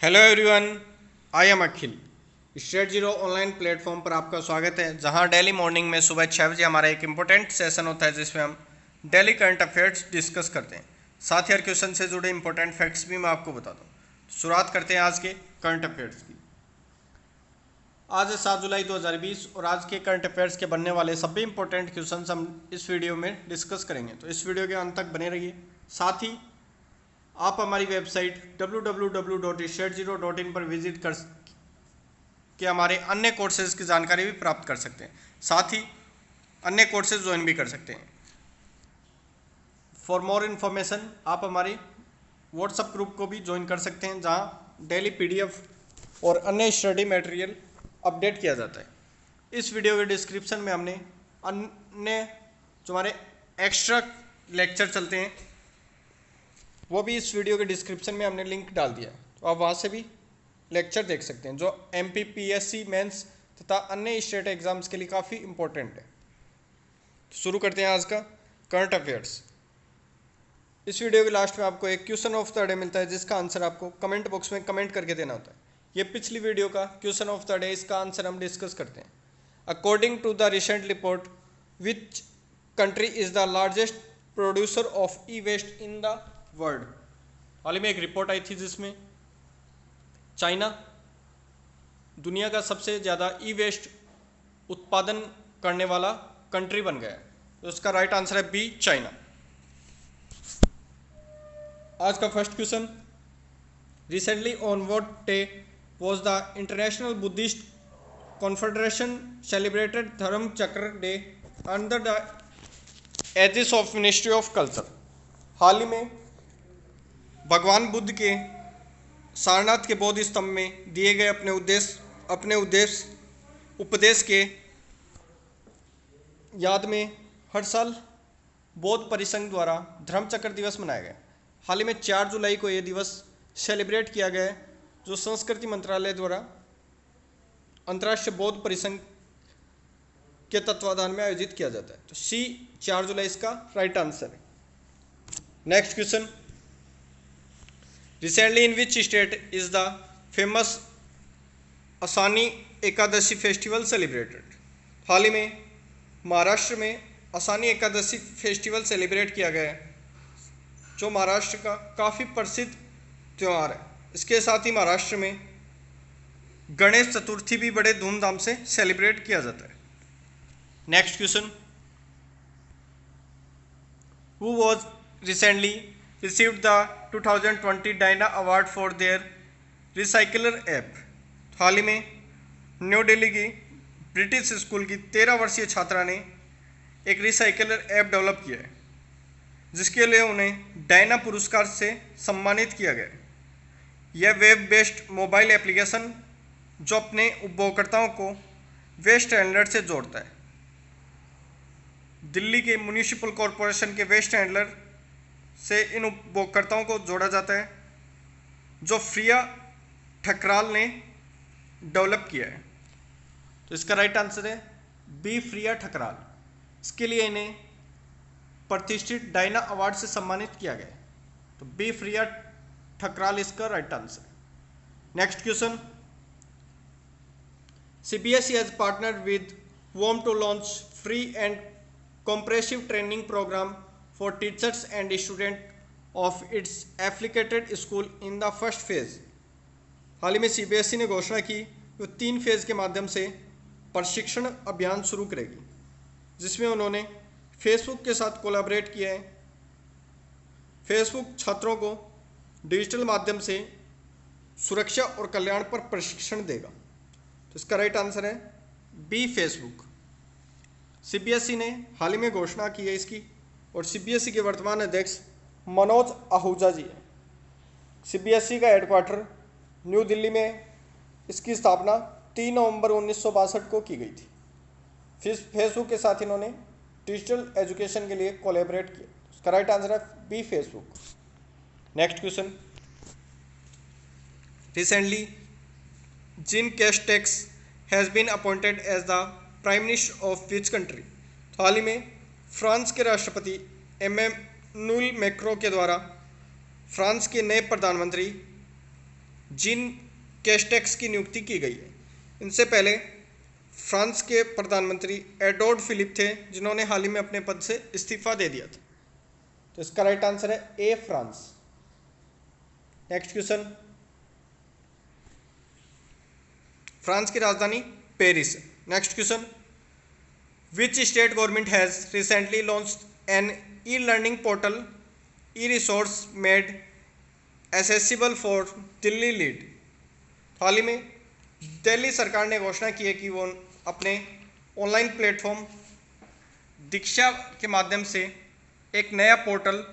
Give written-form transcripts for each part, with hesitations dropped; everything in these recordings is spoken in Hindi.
Hello everyone, I am Akhil. State zero online platform पर आपका स्वागत है, जहां डेली मॉर्निंग में सुबह 6 बजे हमारा एक इम्पोर्टेंट सेशन होता है जिसमें हम डेली करंट अफेयर्स डिस्कस करते हैं। साथ ही हर क्वेश्चन से जुड़े इंपॉर्टेंट फैक्ट्स भी मैं आपको बताता हूँ। शुरुआत करते हैं आज के करंट अफेयर्स की। आज है 7 जुलाई 2020 और आज के करंट अफेयर्स के बनने वाले सभी इंपॉर्टेंट क्वेश्चन हम इस वीडियो में डिस्कस करेंगे, तो इस वीडियो के अंत तक बने रहिए। साथ ही आप हमारी वेबसाइट www.stateZero.in पर विजिट कर के हमारे अन्य कोर्सेज की जानकारी भी प्राप्त कर सकते हैं। साथ ही अन्य कोर्सेज ज्वाइन भी कर सकते हैं। फॉर मोर इन्फॉर्मेशन आप हमारे व्हाट्सएप ग्रुप को भी ज्वाइन कर सकते हैं, जहां डेली पीडीएफ और अन्य स्टडी मटेरियल अपडेट किया जाता है। इस वीडियो के डिस्क्रिप्शन में हमने अन्य जो हमारे एक्स्ट्रा लेक्चर चलते हैं वो भी इस वीडियो के डिस्क्रिप्शन में हमने लिंक डाल दिया है, तो आप वहाँ से भी लेक्चर देख सकते हैं जो MPPSC मेंस तथा अन्य स्टेट एग्जाम्स के लिए काफ़ी इंपॉर्टेंट है। तो शुरू करते हैं आज का करंट अफेयर्स। इस वीडियो के लास्ट में आपको एक क्वेश्चन ऑफ द डे मिलता है जिसका आंसर आपको कमेंट बॉक्स में कमेंट करके देना होता है। ये पिछली वीडियो का क्वेश्चन ऑफ द डे, इसका आंसर हम डिस्कस करते हैं। According to the recent report, which country is the largest producer of e waste in the world. हाल ही में एक रिपोर्ट आई थी जिसमें चाइना दुनिया का सबसे ज़्यादा ई वेस्ट उत्पादन करने वाला कंट्री बन गया है, तो उसका राइट आंसर है बी, चाइना। आज का first question, recently on what day was the International Buddhist Confederation celebrated Dharma Chakra day under the aegis of ministry of culture. हाल ही में भगवान बुद्ध के सारनाथ के बौद्ध स्तंभ में दिए गए अपने उपदेश के याद में हर साल बौद्ध परिसंघ द्वारा धर्मचक्र दिवस मनाया गया। हाल ही में 4 जुलाई को यह दिवस सेलिब्रेट किया गया है, जो संस्कृति मंत्रालय द्वारा अंतर्राष्ट्रीय बौद्ध परिसंघ के तत्वाधान में आयोजित किया जाता है। तो सी, 4 जुलाई इसका राइट आंसर है। Next question, Recently, in which state is the famous Ashadhi Ekadashi festival celebrated? हाल ही में महाराष्ट्र में असनी एकादशी फेस्टिवल सेलिब्रेट किया गया है, जो महाराष्ट्र का काफ़ी प्रसिद्ध त्यौहार है। इसके साथ ही महाराष्ट्र में गणेश चतुर्थी भी बड़े धूमधाम से सेलिब्रेट किया जाता है। Next question, who was recently received the 2020 Diana award for their recycler app? हाल ही में न्यू दिल्ली की ब्रिटिश स्कूल की 13 वर्षीय छात्रा ने एक रिसाइकलर ऐप डेवलप किया है, जिसके लिए उन्हें डायना पुरस्कार से सम्मानित किया गया। यह वेब बेस्ड मोबाइल एप्लीकेशन जो अपने उपभोक्ताओं को वेस्ट हैंडलर से जोड़ता है। दिल्ली के म्यूनिसिपल कॉरपोरेशन के वेस्ट हैंडलर से इन उपभोक्ताओं को जोड़ा जाता है, जो फ्रिया ठकराल ने डेवलप किया है। तो इसका राइट आंसर है बी, फ्रिया ठकराल। इसके लिए इन्हें प्रतिष्ठित डायना अवार्ड से सम्मानित किया गया है, तो बी, फ्रिया ठकराल इसका राइट आंसर है। Next question, CBSE has partnered with WOM to launch free and comprehensive training programme for teachers and students of its affiliated school in the first phase। हाल ही में CBSE ने घोषणा की वो 3 फेज के माध्यम से प्रशिक्षण अभियान शुरू करेगी, जिसमें उन्होंने फेसबुक के साथ कोलैबोरेट किया है। फेसबुक छात्रों को डिजिटल माध्यम से सुरक्षा और कल्याण पर प्रशिक्षण देगा, तो इसका राइट आंसर है बी, फेसबुक। CBSE ने हाल ही में घोषणा की है इसकी, और CBSE के वर्तमान अध्यक्ष मनोज आहूजा जी हैं। CBSE का हेडक्वार्टर न्यू दिल्ली में, इसकी स्थापना 3 नवंबर 1962 को की गई थी। फिर फेसबुक के साथ इन्होंने डिजिटल एजुकेशन के लिए कोलैबोरेट किया। इसका राइट आंसर है B, Facebook. Next question, recently Jean Castex has been appointed as the prime minister of which country? हाल ही में फ्रांस के राष्ट्रपति इमैनुअल मैक्रों के द्वारा फ्रांस के नए प्रधानमंत्री जीन कैस्टेक्स की नियुक्ति की गई है। इनसे पहले फ्रांस के प्रधानमंत्री एडोर्ड फिलिप थे, जिन्होंने हाल ही में अपने पद से इस्तीफा दे दिया था। तो इसका राइट आंसर है A, France. Next question, France की राजधानी पेरिस है। Next question, which state government has recently launched an e learning portal e resource made accessible for Delhi lead. हाल ही में दिल्ली सरकार ने घोषणा की है कि वो अपने ऑनलाइन प्लेटफॉर्म दीक्षा के माध्यम से एक नया पोर्टल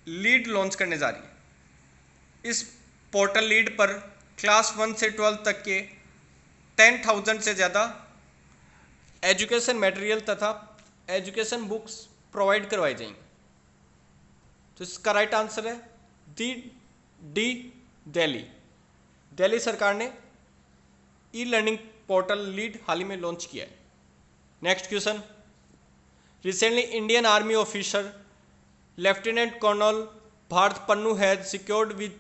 लीड लॉन्च करने जा रही है। इस पोर्टल लीड पर क्लास 1 से 12 तक के 10,000 से ज़्यादा एजुकेशन मटेरियल तथा एजुकेशन बुक्स प्रोवाइड करवाई जाएंगी। तो इसका राइट आंसर है डी, दिल्ली। दिल्ली सरकार ने ई लर्निंग पोर्टल लीड हाल ही में लॉन्च किया है। Next question, recently Indian army officer lieutenant colonel Bharat Pannu has secured with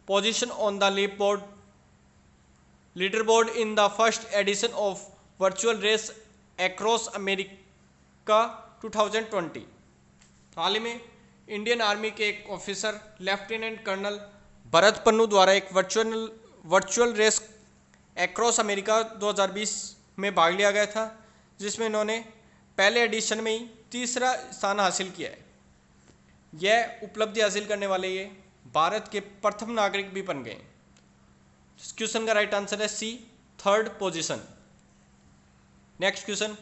position on the leaderboard in the first edition of virtual race across America 2020। हाल ही में इंडियन आर्मी के एक officer lieutenant colonel Bharat Pannu द्वारा एक वर्चुअल रेस अक्रॉस अमेरिका 2020 में भाग लिया गया था, जिसमें इन्होंने पहले एडिशन में ही तीसरा स्थान हासिल किया है। यह उपलब्धि हासिल करने वाले ये भारत के प्रथम नागरिक भी बन गए। इस क्वेश्चन का राइट आंसर है सी, 3rd position. Next question,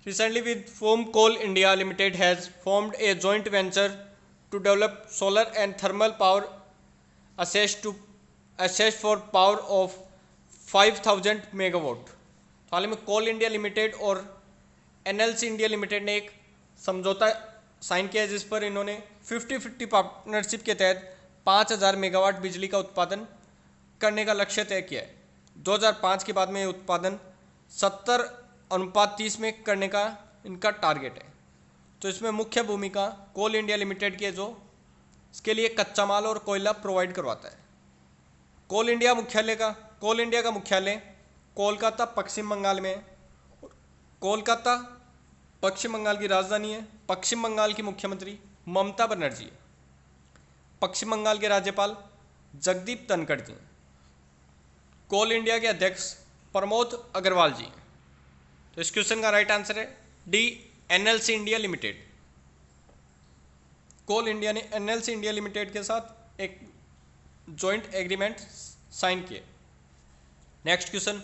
recently with Foam Coal India Limited has formed a joint venture to develop solar and thermal power assessed for power of 5,000 megawatt। हाल ही में कोल इंडिया लिमिटेड और एनएलसी इंडिया लिमिटेड ने एक समझौता साइन किया है, जिस पर इन्होंने 50-50 पार्टनरशिप के तहत 5,000 मेगावाट बिजली का उत्पादन करने का लक्ष्य तय किया है। 2005 के बाद में ये उत्पादन 70:30 में करने का इनका टारगेट है। तो इसमें मुख्य भूमिका कोल इंडिया लिमिटेड की है, जो इसके लिए कच्चा माल और कोयला प्रोवाइड करवाता है। कोल इंडिया का मुख्यालय कोलकाता पश्चिम बंगाल में है। कोलकाता पश्चिम बंगाल की राजधानी है। पश्चिम बंगाल की मुख्यमंत्री ममता बनर्जी है। पश्चिम बंगाल के राज्यपाल जगदीप धनखड़ जी हैं। कोल इंडिया के अध्यक्ष प्रमोद अग्रवाल जी हैं। तो इस क्वेश्चन का राइट आंसर है डी, एनएलसी इंडिया लिमिटेड। कोल इंडिया ने एनएलसी इंडिया लिमिटेड के साथ एक जॉइंट एग्रीमेंट साइन किए। Next question,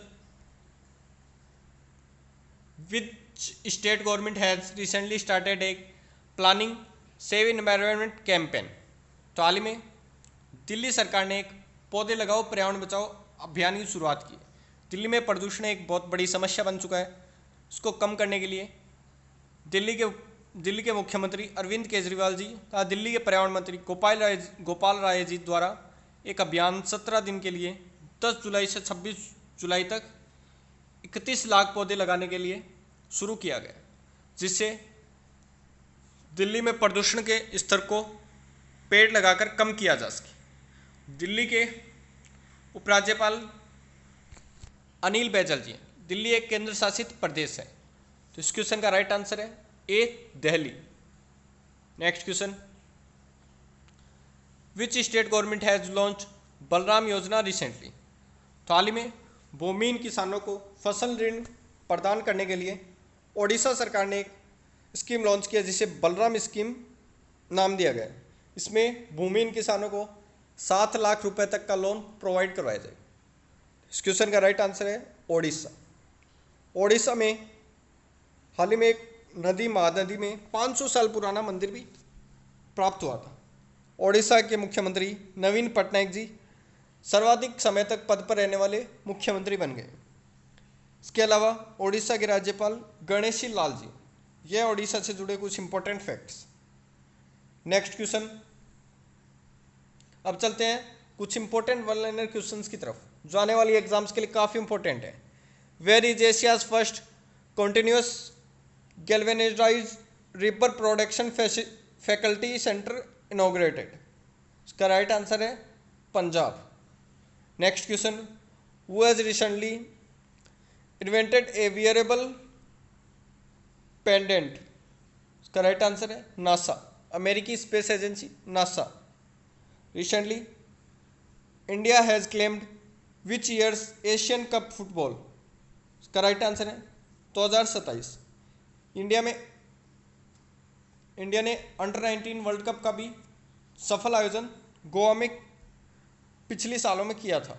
which state government has recently started a planning save environment campaign. तो हाल ही में दिल्ली सरकार ने एक पौधे लगाओ पर्यावरण बचाओ अभियान की शुरुआत की। दिल्ली में प्रदूषण एक बहुत बड़ी समस्या बन चुका है। इसको कम करने के लिए दिल्ली के मुख्यमंत्री अरविंद केजरीवाल जी तथा दिल्ली के पर्यावरण मंत्री गोपाल राय जी द्वारा एक अभियान 17 दिन के लिए 10 जुलाई से 26 जुलाई तक 31 लाख पौधे लगाने के लिए शुरू किया गया, जिससे दिल्ली में प्रदूषण के स्तर को पेड़ लगाकर कम किया जा सके। दिल्ली के उपराज्यपाल अनिल बैजल जी हैं। दिल्ली एक केंद्र शासित प्रदेश है। तो इस क्वेश्चन का राइट आंसर है A, Delhi. Next question, which state government has launch Balram Yojana recently. तो हाल ही में भूमिहीन किसानों को फसल ऋण प्रदान करने के लिए ओडिशा सरकार ने एक स्कीम लॉन्च किया, जिसे बलराम स्कीम नाम दिया गया है। इसमें भूमिहीन किसानों को 7 लाख रुपए तक का लोन प्रोवाइड करवाया जाए। इस क्वेश्चन का राइट आंसर है ओडिशा। ओडिशा में हाल ही में एक नदी, महानदी में 500 साल पुराना मंदिर भी प्राप्त हुआ था। ओडिशा के मुख्यमंत्री नवीन पटनायक जी सर्वाधिक समय तक पद पर रहने वाले मुख्यमंत्री बन गए। इसके अलावा ओडिशा के राज्यपाल गणेशी लाल जी। यह ओडिशा से जुड़े कुछ इंपॉर्टेंट फैक्ट्स। नेक्स्ट क्वेश्चन, अब चलते हैं कुछ इंपॉर्टेंट वन लाइनर क्वेश्चंस की तरफ, जो आने वाली एग्जाम्स के लिए काफ़ी इंपॉर्टेंट है। Where is Asia's first continuous galvanised river production faculty centre inaugurated. इसका राइट आंसर है Punjab. Next question, who has recently invented a wearable pendant? इसका राइट आंसर है नासा, अमेरिकी space agency NASA. Recently India has claimed which year's Asian cup football? इसका राइट आंसर है 2027। इंडिया ने अंडर 19 वर्ल्ड कप का भी सफल आयोजन गोवा में पिछले सालों में किया था।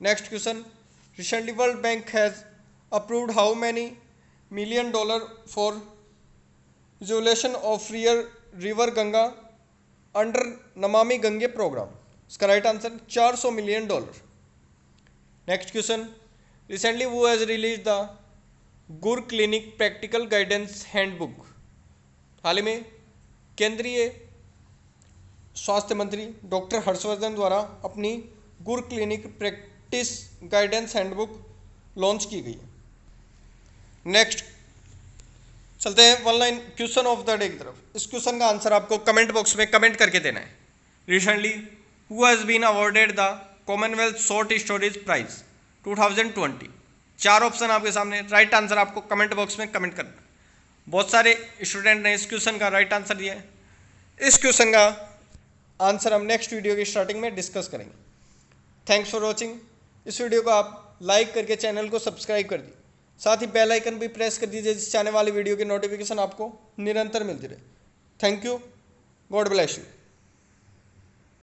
Next question, recently world bank has approved how many $1 million for resolution of river Ganga under Namami Gange programme? इसका right answer $400 million। Next question, recently who has release the गुर क्लिनिक प्रैक्टिकल गाइडेंस हैंडबुक? हाल ही में केंद्रीय स्वास्थ्य मंत्री डॉक्टर हर्षवर्धन द्वारा अपनी गुर clinic practice guidance handbook launch की गई है। नेक्स्ट चलते हैं one line question of the day की तरफ। इस क्वेश्चन का आंसर आपको कमेंट बॉक्स में कमेंट करके देना है। Recently who has been awarded the Commonwealth short stories prize 2020? 4 option आपके सामने, राइट आंसर आपको कमेंट बॉक्स में कमेंट करना। बहुत सारे स्टूडेंट ने इस क्वेश्चन का राइट आंसर दिया है। इस क्वेश्चन का आंसर हम नेक्स्ट वीडियो की स्टार्टिंग में डिस्कस करेंगे। Thanks for watching. इस वीडियो को आप लाइक करके चैनल को सब्सक्राइब कर दीजिए, साथ ही बेल आइकन भी प्रेस कर दीजिए जिससे आने वाली वीडियो की नोटिफिकेशन आपको निरंतर मिलती रहे। Thank you, God bless you.